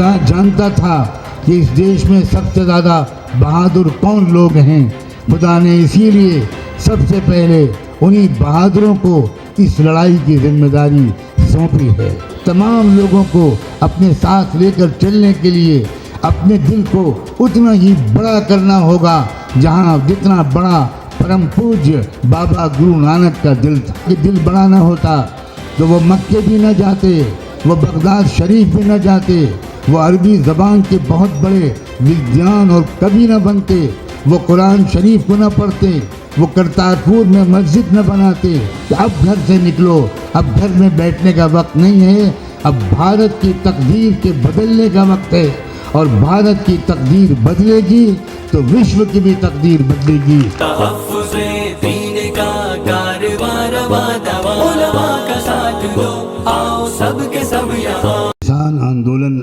खुदा जानता था कि इस देश में सबसे ज़्यादा बहादुर कौन लोग हैं। खुदा ने इसीलिए सबसे पहले उन्हीं बहादुरों को इस लड़ाई की जिम्मेदारी सौंपी है। तमाम लोगों को अपने साथ लेकर चलने के लिए अपने दिल को उतना ही बड़ा करना होगा जहाँ जितना बड़ा परम पूज्य बाबा गुरु नानक का दिल था। कि दिल बड़ा न होता तो वो मक्के भी न जाते, वो बगदाद शरीफ भी न जाते, वो अरबी ज़बान के बहुत बड़े विद्वान और कवि न बनते, वो कुरान शरीफ को न पढ़ते, वो करतारपुर में मस्जिद न बनाते। अब घर से निकलो, अब घर में बैठने का वक्त नहीं है। अब भारत की तकदीर के बदलने का वक्त है और भारत की तकदीर बदलेगी तो विश्व की भी तकदीर बदलेगी। किसान आंदोलन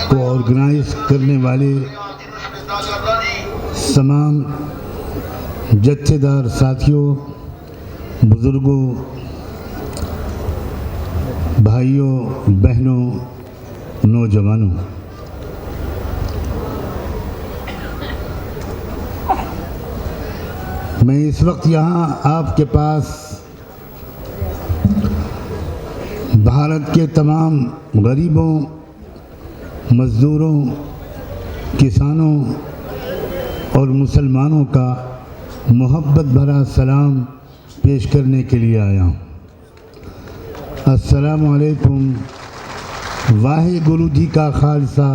को ऑर्गेनाइज करने वाले तमाम जत्थेदार साथियों, बुजुर्गों, भाइयों, बहनों, नौजवानों, मैं इस वक्त यहाँ आपके पास भारत के तमाम गरीबों, मज़दूरों, किसानों और मुसलमानों का मोहब्बत भरा सलाम पेश करने के लिए आया हूँ। अस्सलामु अलैकुम। वाहिगुरु जी का खालसा,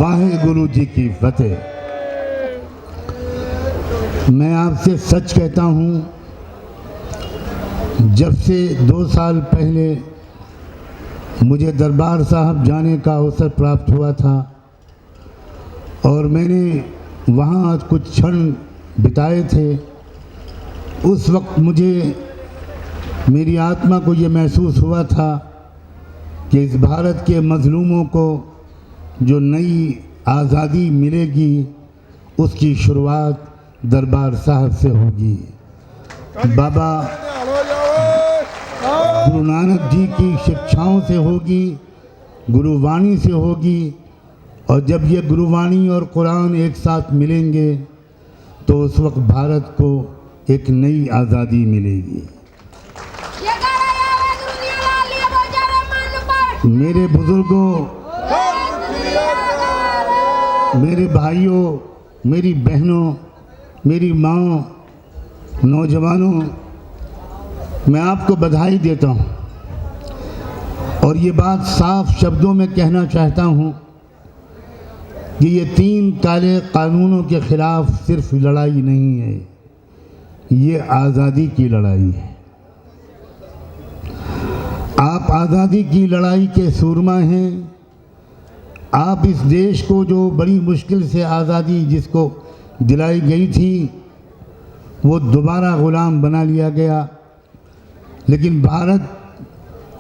वाहिगुरु जी की फतेह। मैं आपसे सच कहता हूँ, जब से 2 साल पहले मुझे दरबार साहब जाने का अवसर प्राप्त हुआ था और मैंने वहाँ कुछ क्षण बिताए थे, उस वक्त मुझे मेरी आत्मा को ये महसूस हुआ था कि इस भारत के मज़लूमों को जो नई आज़ादी मिलेगी उसकी शुरुआत दरबार साहब से होगी। बाबा गुरु नानक जी की शिक्षाओं से होगी, गुरुवाणी से होगी। और जब ये गुरुवाणी और कुरान एक साथ मिलेंगे तो उस वक्त भारत को एक नई आज़ादी मिलेगी। मेरे बुजुर्गों, मेरे भाइयों, मेरी बहनों, मेरी माँ, नौजवानों, मैं आपको बधाई देता हूँ और ये बात साफ शब्दों में कहना चाहता हूँ कि ये 3 काले कानूनों के खिलाफ सिर्फ लड़ाई नहीं है, ये आज़ादी की लड़ाई है। आप आज़ादी की लड़ाई के सूरमा हैं। आप इस देश को जो बड़ी मुश्किल से आज़ादी जिसको दिलाई गई थी वो दोबारा ग़ुलाम बना लिया गया, लेकिन भारत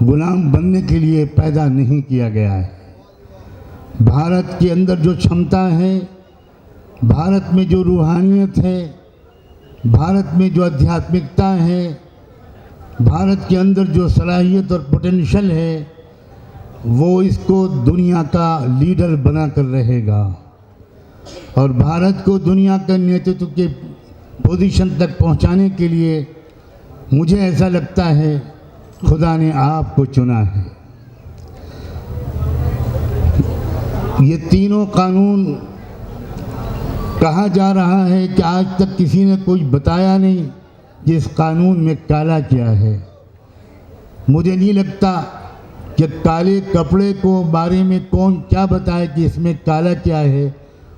ग़ुलाम बनने के लिए पैदा नहीं किया गया है। भारत के अंदर जो क्षमता है, भारत में जो रूहानियत है, भारत में जो आध्यात्मिकता है, भारत के अंदर जो सलाहियत और पोटेंशियल है, वो इसको दुनिया का लीडर बना कर रहेगा और भारत को दुनिया के नेतृत्व के पोजीशन तक पहुंचाने के लिए मुझे ऐसा लगता है खुदा ने आपको चुना है। ये तीनों कानून, कहा जा रहा है कि आज तक किसी ने कुछ बताया नहीं कि इस कानून में काला क्या है। मुझे नहीं लगता कि काले कपड़े को बारे में कौन क्या बताए कि इसमें काला क्या है,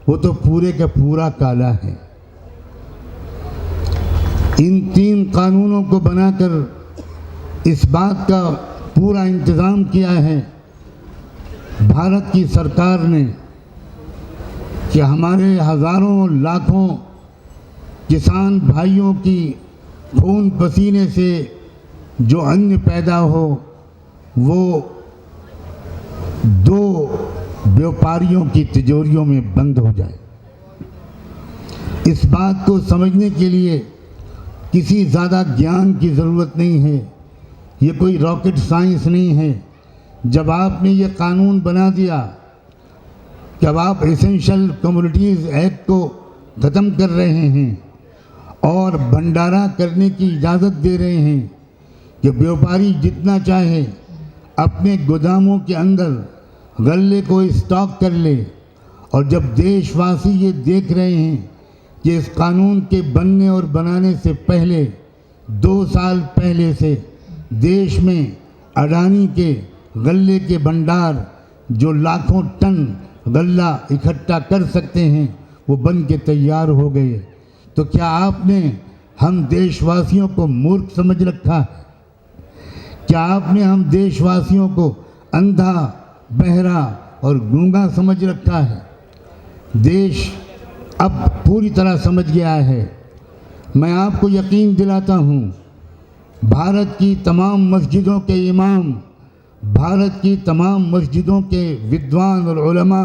वो तो पूरे का पूरा काला है। इन 3 कानूनों को बनाकर इस बात का पूरा इंतज़ाम किया है भारत की सरकार ने कि हमारे हज़ारों लाखों किसान भाइयों की खून पसीने से जो अन्न पैदा हो वो 2 व्यापारियों की तिजोरियों में बंद हो जाए। इस बात को समझने के लिए किसी ज़्यादा ज्ञान की ज़रूरत नहीं है। ये कोई रॉकेट साइंस नहीं है। जब आपने ये कानून बना दिया कि अब आप एसेंशियल कमोडिटीज़ एक्ट को ख़त्म कर रहे हैं और भंडारा करने की इजाज़त दे रहे हैं कि व्यापारी जितना चाहे अपने गोदामों के अंदर गल्ले को स्टॉक कर ले, और जब देशवासी ये देख रहे हैं कि इस कानून के बनने और बनाने से पहले 2 साल पहले से देश में अडानी के गल्ले के भंडार जो लाखों टन गल्ला इकट्ठा कर सकते हैं वो बन के तैयार हो गए, तो क्या आपने हम देशवासियों को मूर्ख समझ रखा? क्या आपने हम देशवासियों को अंधा, बहरा और गूंगा समझ रखा है? देश अब पूरी तरह समझ गया है। मैं आपको यकीन दिलाता हूँ, भारत की तमाम मस्जिदों के इमाम, भारत की तमाम मस्जिदों के विद्वान और उलमा,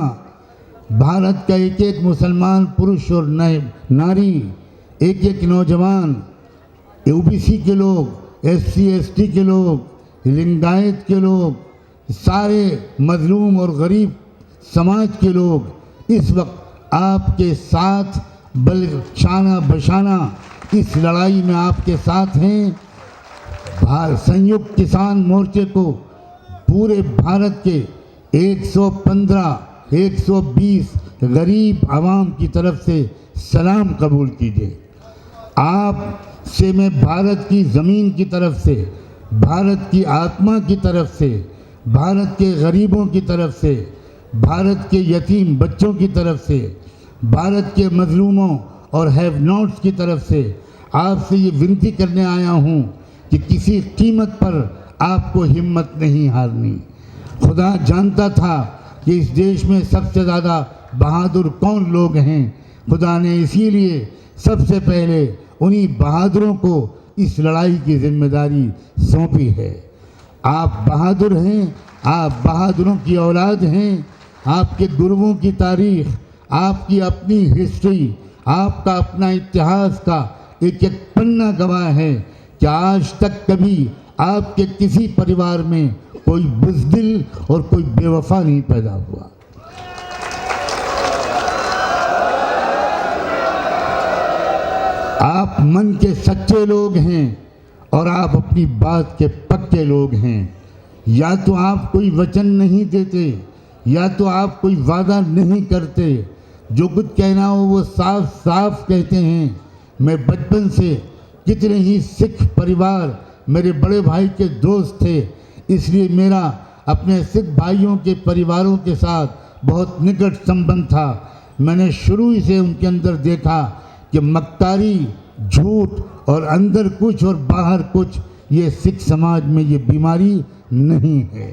भारत का एक एक मुसलमान पुरुष और नारी, एक एक नौजवान, ओबीसी के लोग, SC ST के लोग, लिंगायत के लोग, सारे मजलूम और गरीब समाज के लोग इस वक्त आपके साथ शाना बशाना इस लड़ाई में आपके साथ हैं। संयुक्त किसान मोर्चे को पूरे भारत के 115 120 गरीब आवाम की तरफ से सलाम कबूल कीजिए। आप से मैं भारत की ज़मीन की तरफ से, भारत की आत्मा की तरफ से, भारत के गरीबों की तरफ से, भारत के यतीम बच्चों की तरफ से, भारत के मजलूमों और हैव नॉट्स की तरफ से आपसे ये विनती करने आया हूँ कि किसी कीमत पर आपको हिम्मत नहीं हारनी। खुदा जानता था कि इस देश में सबसे ज़्यादा बहादुर कौन लोग हैं। खुदा ने इसीलिए सबसे पहले उन्हीं बहादुरों को इस लड़ाई की जिम्मेदारी सौंपी है। आप बहादुर हैं, आप बहादुरों की औलाद हैं। आपके गुरुओं की तारीख, आपकी अपनी हिस्ट्री, आपका अपना इतिहास का एक एक पन्ना गवाह है कि आज तक कभी आपके किसी परिवार में कोई बुज़दिल और कोई बेवफा नहीं पैदा हुआ। आप मन के सच्चे लोग हैं और आप अपनी बात के पक्के लोग हैं। या तो आप कोई वचन नहीं देते, या तो आप कोई वादा नहीं करते, जो कुछ कहना हो वो साफ साफ कहते हैं। मैं बचपन से कितने ही सिख परिवार मेरे बड़े भाई के दोस्त थे, इसलिए मेरा अपने सिख भाइयों के परिवारों के साथ बहुत निकट संबंध था। मैंने शुरू ही से उनके अंदर देखा कि मक्कारी, झूठ और अंदर कुछ और बाहर कुछ, ये सिख समाज में ये बीमारी नहीं है।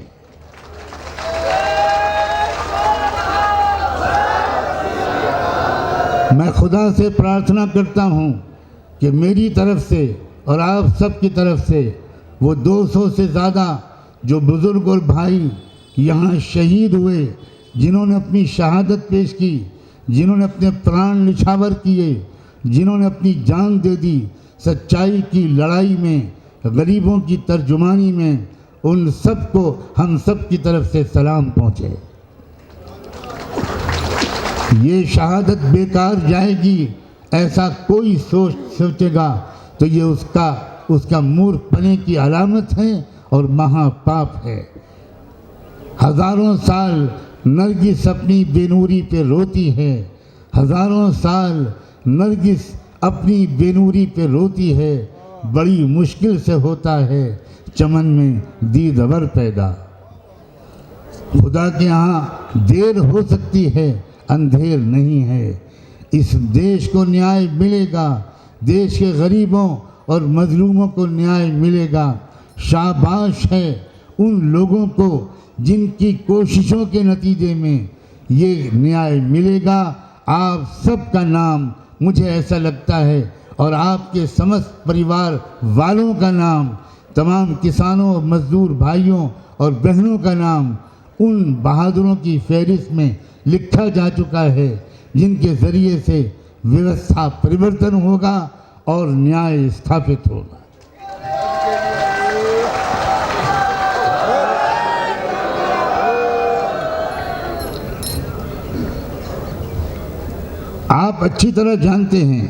मैं खुदा से प्रार्थना करता हूँ कि मेरी तरफ से और आप सब की तरफ से वो 200 से ज़्यादा जो बुज़ुर्ग और भाई यहाँ शहीद हुए, जिन्होंने अपनी शहादत पेश की, जिन्होंने अपने प्राण निछावर किए, जिन्होंने अपनी जान दे दी सच्चाई की लड़ाई में, गरीबों की तर्जुमानी में, उन सब को हम सब की तरफ से सलाम पहुँचे। ये शहादत बेकार जाएगी ऐसा कोई सोचेगा तो ये उसका मूर्खपने की अलामत है और महापाप है। हजारों साल नरगिस अपनी बेनूरी पे रोती है, हजारों साल नरगिस अपनी बेनूरी पे रोती है। बड़ी मुश्किल से होता है चमन में दीदवर पैदा। खुदा के यहाँ देर हो सकती है, अंधेर नहीं है। इस देश को न्याय मिलेगा, देश के गरीबों और मजलूमों को न्याय मिलेगा। शाबाश है उन लोगों को जिनकी कोशिशों के नतीजे में ये न्याय मिलेगा। आप सबका नाम मुझे ऐसा लगता है और आपके समस्त परिवार वालों का नाम, तमाम किसानों और मजदूर भाइयों और बहनों का नाम उन बहादुरों की फहरिस्त में लिखा जा चुका है जिनके ज़रिए से व्यवस्था परिवर्तन होगा और न्याय स्थापित होगा। आप अच्छी तरह जानते हैं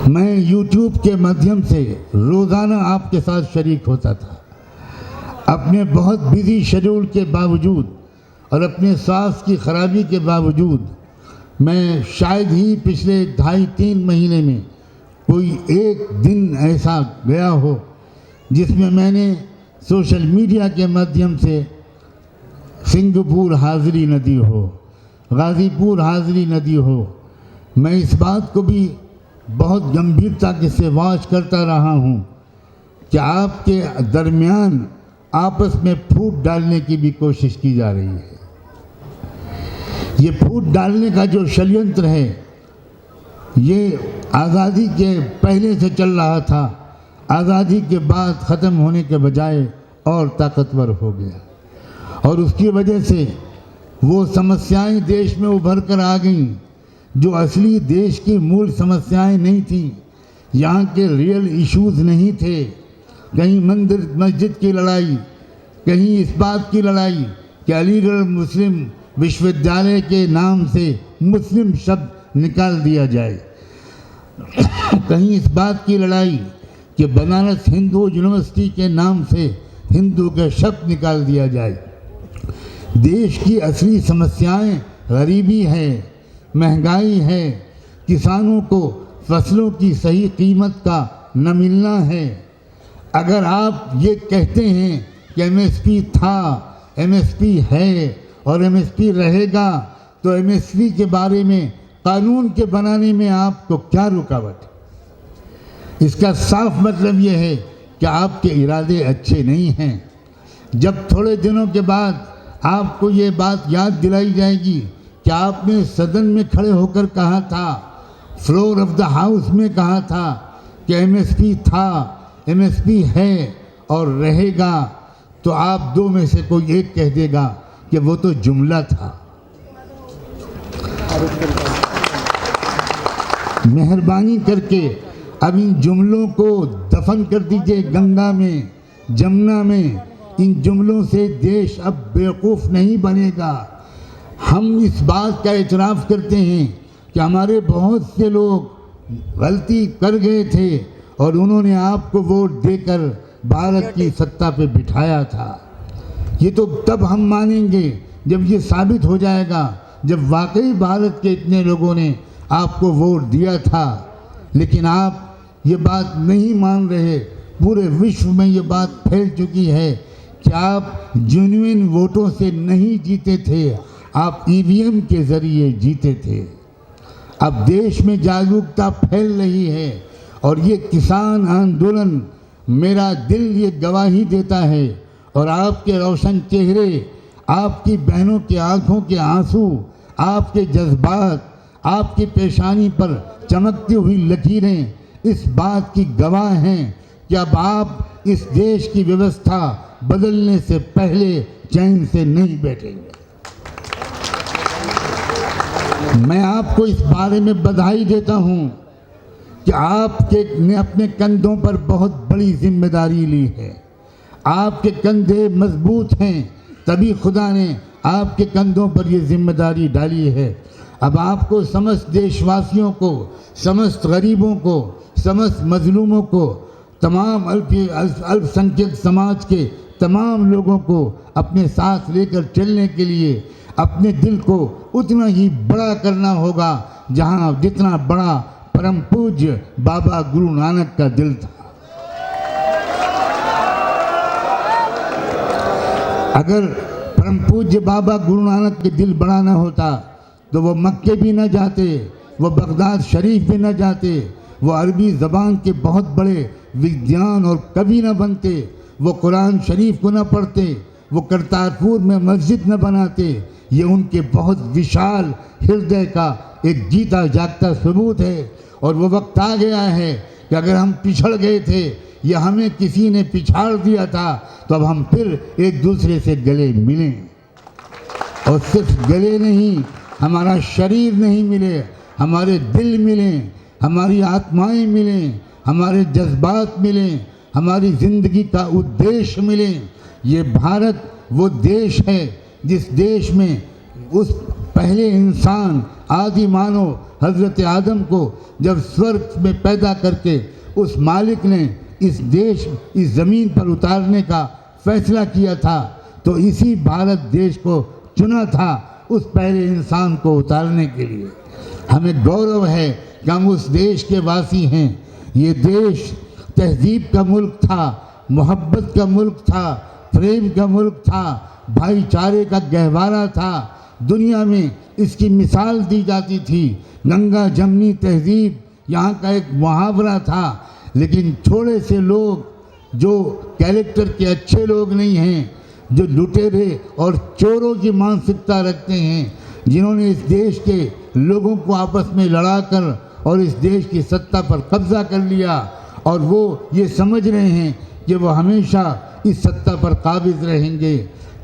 मैं YouTube के माध्यम से रोज़ाना आपके साथ शरीक होता था। अपने बहुत बिजी शेड्यूल के बावजूद और अपने स्वास्थ्य की खराबी के बावजूद मैं शायद ही पिछले 2.5-3 महीने में कोई एक दिन ऐसा गया हो जिसमें मैंने सोशल मीडिया के माध्यम से सिंगापुर हाज़िरी न दी हो, गाज़ीपुर हाज़िरी न दी हो। मैं इस बात को भी बहुत गंभीरता के से वॉच करता रहा हूँ कि आपके दरमियान आपस में फूट डालने की भी कोशिश की जा रही है। ये फूट डालने का जो षड्यंत्र है ये आज़ादी के पहले से चल रहा था, आज़ादी के बाद ख़त्म होने के बजाय और ताकतवर हो गया और उसकी वजह से वो समस्याएं देश में उभर कर आ गईं जो असली देश की मूल समस्याएं नहीं थी। यहाँ के रियल इश्यूज़ नहीं थे। कहीं मंदिर मस्जिद की लड़ाई, कहीं इस बात की लड़ाई कि अलीगढ़ मुस्लिम विश्वविद्यालय के नाम से मुस्लिम शब्द निकाल दिया जाए, कहीं इस बात की लड़ाई कि बनारस हिंदू यूनिवर्सिटी के नाम से हिंदू के शब्द निकाल दिया जाए। देश की असली समस्याएं गरीबी है, महंगाई है, किसानों को फसलों की सही कीमत का न मिलना है। अगर आप ये कहते हैं कि एमएसपी था, एमएसपी है और एमएसपी रहेगा तो एमएसपी के बारे में कानून के बनाने में आपको क्या रुकावट? इसका साफ मतलब ये है कि आपके इरादे अच्छे नहीं हैं। जब थोड़े दिनों के बाद आपको ये बात याद दिलाई जाएगी कि आपने सदन में खड़े होकर कहा था, फ्लोर ऑफ द हाउस में कहा था कि एमएसपी था, एमएसपी है और रहेगा, तो आप दो में से कोई एक कह देगा कि वो तो जुमला था। मेहरबानी करके अब इन जुमलों को दफन कर दीजिए गंगा में, जमुना में। इन जुमलों से देश अब बेवकूफ़ नहीं बनेगा। हम इस बात का इतराफ़ करते हैं कि हमारे बहुत से लोग गलती कर गए थे और उन्होंने आपको वोट देकर भारत की सत्ता पे बिठाया था। ये तो तब हम मानेंगे जब ये साबित हो जाएगा, जब वाकई भारत के इतने लोगों ने आपको वोट दिया था। लेकिन आप ये बात नहीं मान रहे। पूरे विश्व में ये बात फैल चुकी है कि आप जेन्युइन वोटों से नहीं जीते थे, आप ईवीएम के ज़रिए जीते थे। अब देश में जागरूकता फैल रही है और ये किसान आंदोलन, मेरा दिल ये गवाही देता है और आपके रोशन चेहरे, आपकी बहनों की आंखों के आंसू, आपके जज्बात, आपकी पेशानी पर चमकती हुई लकीरें इस बात की गवाह हैं कि अब आप इस देश की व्यवस्था बदलने से पहले चैन से नहीं बैठेंगे। मैं आपको इस बारे में बधाई देता हूं कि आपके ने अपने कंधों पर बहुत बड़ी जिम्मेदारी ली है। आपके कंधे मजबूत हैं, तभी खुदा ने आपके कंधों पर ये जिम्मेदारी डाली है। अब आपको समस्त देशवासियों को, समस्त गरीबों को, समस्त मजलूमों को, तमाम अल्पसंख्यक समाज के तमाम लोगों को अपने साथ लेकर चलने के लिए अपने दिल को उतना ही बड़ा करना होगा जितना बड़ा परम पूज्य बाबा गुरु नानक का दिल था। अगर परम पूज्य बाबा गुरु नानक के दिल बड़ा ना होता तो वो मक्के भी न जाते, वो बगदाद शरीफ भी न जाते, वो अरबी ज़बान के बहुत बड़े विद्वान और कवि न बनते, वो कुरान शरीफ को न पढ़ते, वो करतारपुर में मस्जिद न बनाते। ये उनके बहुत विशाल हृदय का एक जीता जागता सबूत है। और वो वक्त आ गया है कि अगर हम पिछड़ गए थे या हमें किसी ने पिछाड़ दिया था तो अब हम फिर एक दूसरे से गले मिलें। और सिर्फ गले नहीं, हमारा शरीर नहीं मिले, हमारे दिल मिलें, हमारी आत्माएं मिलें, हमारे जज्बात मिलें, हमारी ज़िंदगी का उद्देश्य मिलें। ये भारत वो देश है जिस देश में उस पहले इंसान आदि मानव हजरत आदम को जब स्वर्ग में पैदा करके उस मालिक ने इस देश इस ज़मीन पर उतारने का फैसला किया था, तो इसी भारत देश को चुना था उस पहले इंसान को उतारने के लिए। हमें गौरव है कि हम उस देश के वासी हैं। ये देश तहजीब का मुल्क था, मोहब्बत का मुल्क था, प्रेम का मुल्क था, भाईचारे का गहवारा था। दुनिया में इसकी मिसाल दी जाती थी। गंगा जमनी तहजीब यहाँ का एक मुहावरा था। लेकिन थोड़े से लोग जो कैरेक्टर के अच्छे लोग नहीं हैं, जो लुटेरे और चोरों की मानसिकता रखते हैं, जिन्होंने इस देश के लोगों को आपस में लड़ाकर और इस देश की सत्ता पर कब्जा कर लिया, और वो ये समझ रहे हैं कि वो हमेशा इस सत्ता पर काबिज रहेंगे।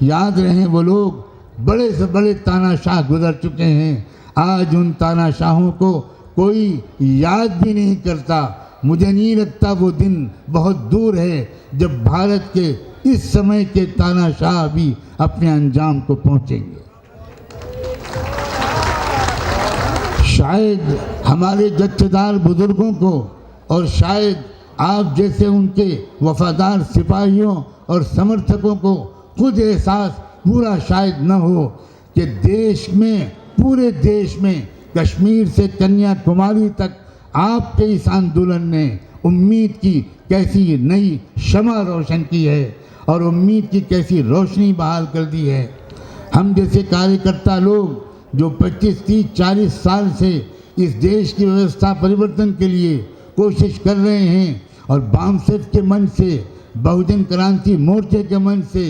याद रहें, वो लोग बड़े से बड़े तानाशाह गुजर चुके हैं। आज उन तानाशाहों को कोई याद भी नहीं करता। मुझे नहीं लगता वो दिन बहुत दूर है जब भारत के इस समय के तानाशाह भी अपने अंजाम को पहुंचेंगे। शायद हमारे जत्थेदार बुजुर्गों को और शायद आप जैसे उनके वफादार सिपाहियों और समर्थकों को खुद एहसास पूरा शायद न हो कि देश में, पूरे देश में, कश्मीर से कन्याकुमारी तक आपके इस आंदोलन ने उम्मीद की कैसी नई शमा रोशन की है और उम्मीद की कैसी रोशनी बहाल कर दी है। हम जैसे कार्यकर्ता लोग जो 25, 30, 40 साल से इस देश की व्यवस्था परिवर्तन के लिए कोशिश कर रहे हैं, और बामसेफ के मंच से, बहुजन क्रांति मोर्चे के मंच से,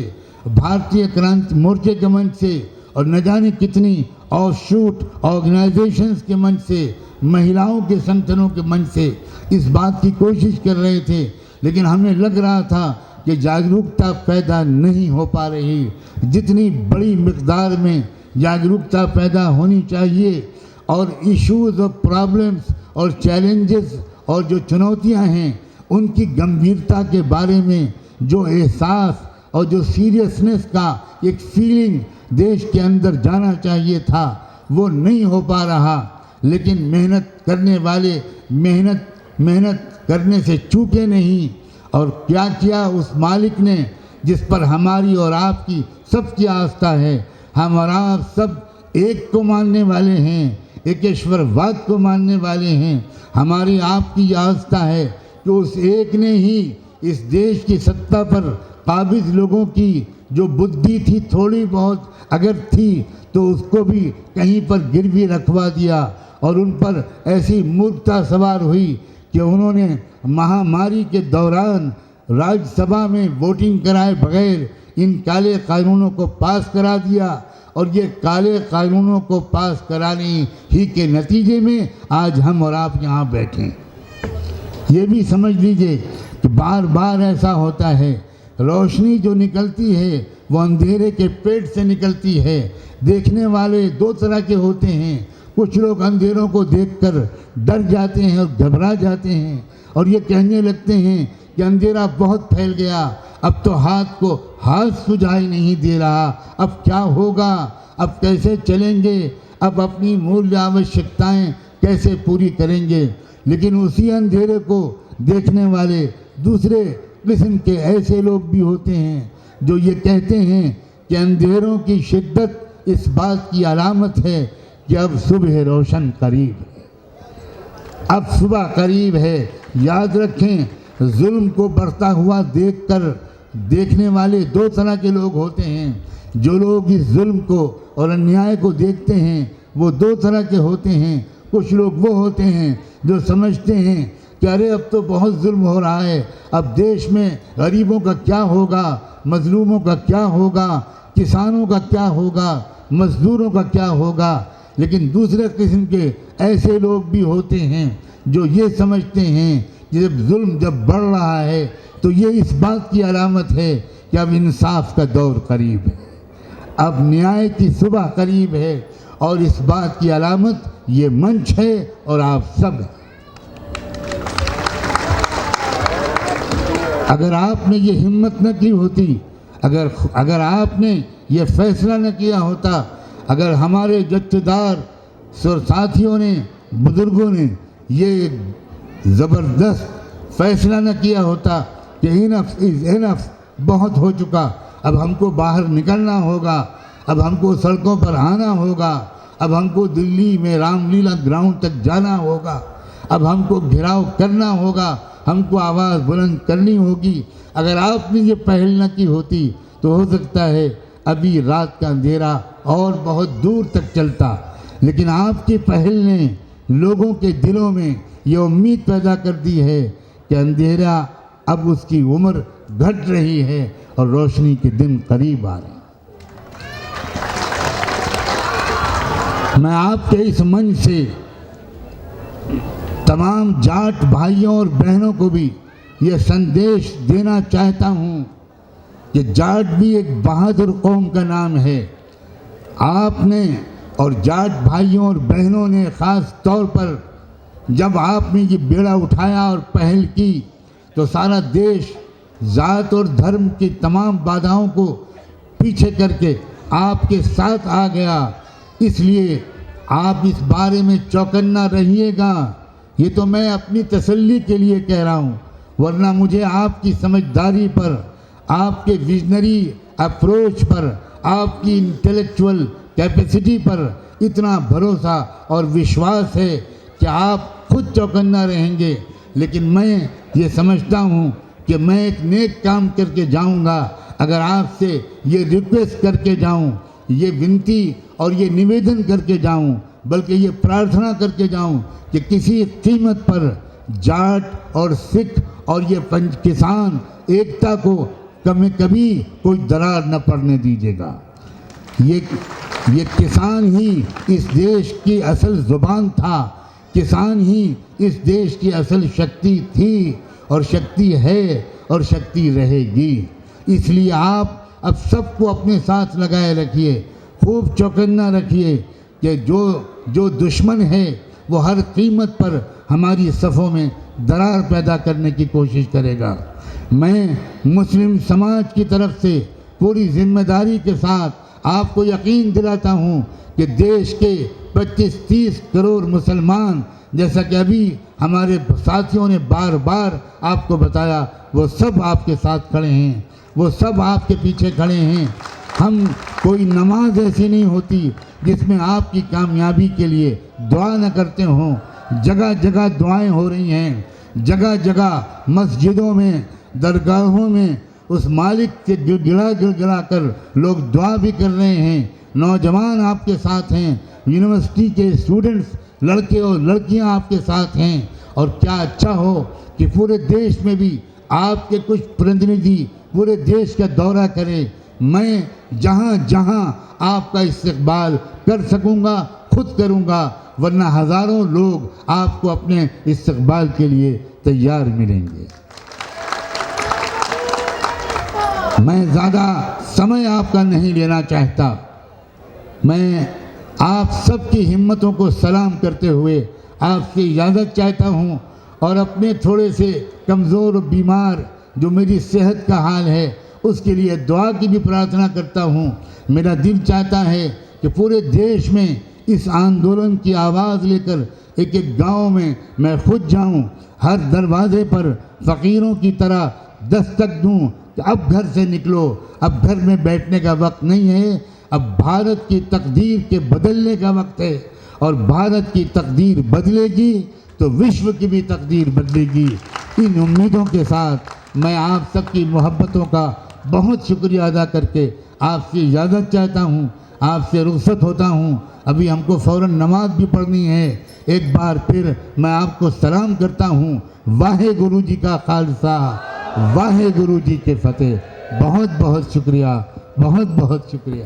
भारतीय क्रांति मोर्चे के मंच से, और न जाने कितनी ऑफशूट ऑर्गेनाइजेशंस के मंच से, महिलाओं के संगठनों के मंच से इस बात की कोशिश कर रहे थे। लेकिन हमें लग रहा था कि जागरूकता पैदा नहीं हो पा रही। जितनी बड़ी मिकदार में जागरूकता पैदा होनी चाहिए और इश्यूज और प्रॉब्लम्स और चैलेंजेस और जो चुनौतियां हैं उनकी गंभीरता के बारे में जो एहसास और जो सीरियसनेस का एक फीलिंग देश के अंदर जाना चाहिए था, वो नहीं हो पा रहा। लेकिन मेहनत करने वाले मेहनत करने से चूके नहीं। और क्या किया उस मालिक ने जिस पर हमारी और आपकी सबकी आस्था है। हम और आप सब एक को मानने वाले हैं, एकेश्वरवाद को मानने वाले हैं। हमारी आपकी आस्था है कि उस एक ने ही इस देश की सत्ता पर काबिज लोगों की जो बुद्धि थी, थोड़ी बहुत अगर थी, तो उसको भी कहीं पर गिरवी रखवा दिया और उन पर ऐसी मूर्खता सवार हुई कि उन्होंने महामारी के दौरान राज्यसभा में वोटिंग कराए बगैर इन काले कानूनों को पास करा दिया। और ये काले कानूनों को पास कराने ही के नतीजे में आज हम और आप यहाँ बैठे। ये भी समझ लीजिए कि बार बार ऐसा होता है, रोशनी जो निकलती है वो अंधेरे के पेट से निकलती है। देखने वाले दो तरह के होते हैं। कुछ लोग अंधेरों को देखकर डर जाते हैं और घबरा जाते हैं और ये कहने लगते हैं कि अंधेरा बहुत फैल गया, अब तो हाथ सुझाई नहीं दे रहा, अब क्या होगा, अब कैसे चलेंगे, अब अपनी मूल्य आवश्यकताएं कैसे पूरी करेंगे। लेकिन उसी अंधेरे को देखने वाले दूसरे किस्म के ऐसे लोग भी होते हैं जो ये कहते हैं कि अंधेरों की शिद्दत इस बात की अलामत है कि अब सुबह रोशन करीब है, अब सुबह करीब है। याद रखें, जुल्म को बढ़ता हुआ देखने वाले दो तरह के लोग होते हैं। जो लोग इस जुल्म को और अन्याय को देखते हैं वो दो तरह के होते हैं। कुछ लोग वो होते हैं जो समझते हैं कि अरे अब तो बहुत जुल्म हो रहा है, अब देश में गरीबों का क्या होगा, मजलूमों का क्या होगा, किसानों का क्या होगा, मजदूरों का क्या होगा। लेकिन दूसरे किस्म के ऐसे लोग भी होते हैं जो ये समझते हैं कि जब बढ़ रहा है तो ये इस बात की अलामत है कि अब इंसाफ का दौर करीब है, अब न्याय की सुबह करीब है। और इस बात की अलामत ये मंच है और आप सब हैं। अगर आपने ये हिम्मत न की होती, अगर आपने ये फैसला न किया होता, अगर हमारे जत्थेदार साथियों ने, बुजुर्गों ने ये ज़बरदस्त फैसला न किया होता कि इनफ इज़ इनफ, बहुत हो चुका, अब हमको बाहर निकलना होगा, अब हमको सड़कों पर आना होगा, अब हमको दिल्ली में रामलीला ग्राउंड तक जाना होगा, अब हमको घेराव करना होगा, हमको आवाज़ बुलंद करनी होगी। अगर आपने ये पहल न की होती तो हो सकता है अभी रात का अंधेरा और बहुत दूर तक चलता, लेकिन आपकी पहल ने लोगों के दिलों में ये उम्मीद पैदा कर दी है कि अंधेरा अब उसकी उम्र घट रही है और रोशनी के दिन करीब आ रहे हैं। मैं आपके इस मंच से तमाम जाट भाइयों और बहनों को भी ये संदेश देना चाहता हूँ कि जाट भी एक बहादुर कौम का नाम है। आपने और जाट भाइयों और बहनों ने ख़ास तौर पर जब आपने ये बेड़ा उठाया और पहल की तो सारा देश जात और धर्म की तमाम बाधाओं को पीछे करके आपके साथ आ गया। इसलिए आप इस बारे में चौकन्ना रहिएगा। ये तो मैं अपनी तसल्ली के लिए कह रहा हूँ, वरना मुझे आपकी समझदारी पर, आपके विजनरी अप्रोच पर, आपकी इंटेलेक्चुअल कैपेसिटी पर इतना भरोसा और विश्वास है कि आप खुद चौकन्ना रहेंगे। लेकिन मैं ये समझता हूँ कि मैं एक नेक काम करके जाऊँगा अगर आपसे ये रिक्वेस्ट करके जाऊँ, ये विनती और ये निवेदन करके जाऊँ, बल्कि ये प्रार्थना करके जाऊँ कि किसी कीमत पर जाट और सिख और ये पंच किसान एकता को कभी कोई दरार न पड़ने दीजिएगा। ये किसान ही इस देश की असल ज़ुबान था, किसान ही इस देश की असल शक्ति थी और शक्ति है और शक्ति रहेगी। इसलिए आप अब सबको अपने साथ लगाए रखिए, खूब चौकन्ना रखिए कि जो दुश्मन है वो हर कीमत पर हमारी सफ़ों में दरार पैदा करने की कोशिश करेगा। मैं मुस्लिम समाज की तरफ से पूरी जिम्मेदारी के साथ आपको यकीन दिलाता हूँ कि देश के 25-30 करोड़ मुसलमान, जैसा कि अभी हमारे साथियों ने बार बार आपको बताया, वो सब आपके साथ खड़े हैं, वो सब आपके पीछे खड़े हैं। हम कोई नमाज ऐसी नहीं होती जिसमें आपकी कामयाबी के लिए दुआ न करते हों। जगह जगह दुआएं हो रही हैं, जगह जगह मस्जिदों में, दरगाहों में उस मालिक से गिड़गिड़ा कर लोग दुआ भी कर रहे हैं। नौजवान आपके साथ हैं, यूनिवर्सिटी के स्टूडेंट्स, लड़के और लड़कियां आपके साथ हैं। और क्या अच्छा हो कि पूरे देश में भी आपके कुछ प्रतिनिधि पूरे देश का दौरा करें। मैं जहां जहां आपका इस्तकबाल कर सकूंगा खुद करूंगा, वरना हज़ारों लोग आपको अपने इस्तकबाल के लिए तैयार मिलेंगे। मैं ज़्यादा समय आपका नहीं लेना चाहता। मैं आप सबकी हिम्मतों को सलाम करते हुए आपसे इजाज़त चाहता हूँ और अपने थोड़े से कमज़ोर और बीमार जो मेरी सेहत का हाल है उसके लिए दुआ की भी प्रार्थना करता हूँ। मेरा दिल चाहता है कि पूरे देश में इस आंदोलन की आवाज़ लेकर एक एक गांव में मैं खुद जाऊं, हर दरवाजे पर फ़कीरों की तरह दस्तक दूं कि अब घर से निकलो, अब घर में बैठने का वक्त नहीं है, अब भारत की तकदीर के बदलने का वक्त है। और भारत की तकदीर बदलेगी तो विश्व की भी तकदीर बदलेगी। इन उम्मीदों के साथ मैं आप सबकी मोहब्बतों का बहुत शुक्रिया अदा करके आपसे इजाज़त चाहता हूँ, आपसे रुखसत होता हूँ। अभी हमको फ़ौरन नमाज भी पढ़नी है। एक बार फिर मैं आपको सलाम करता हूँ। वाहे गुरु जी का खालसा, वाहे गुरु जी के फतेह। बहुत बहुत शुक्रिया, बहुत बहुत शुक्रिया।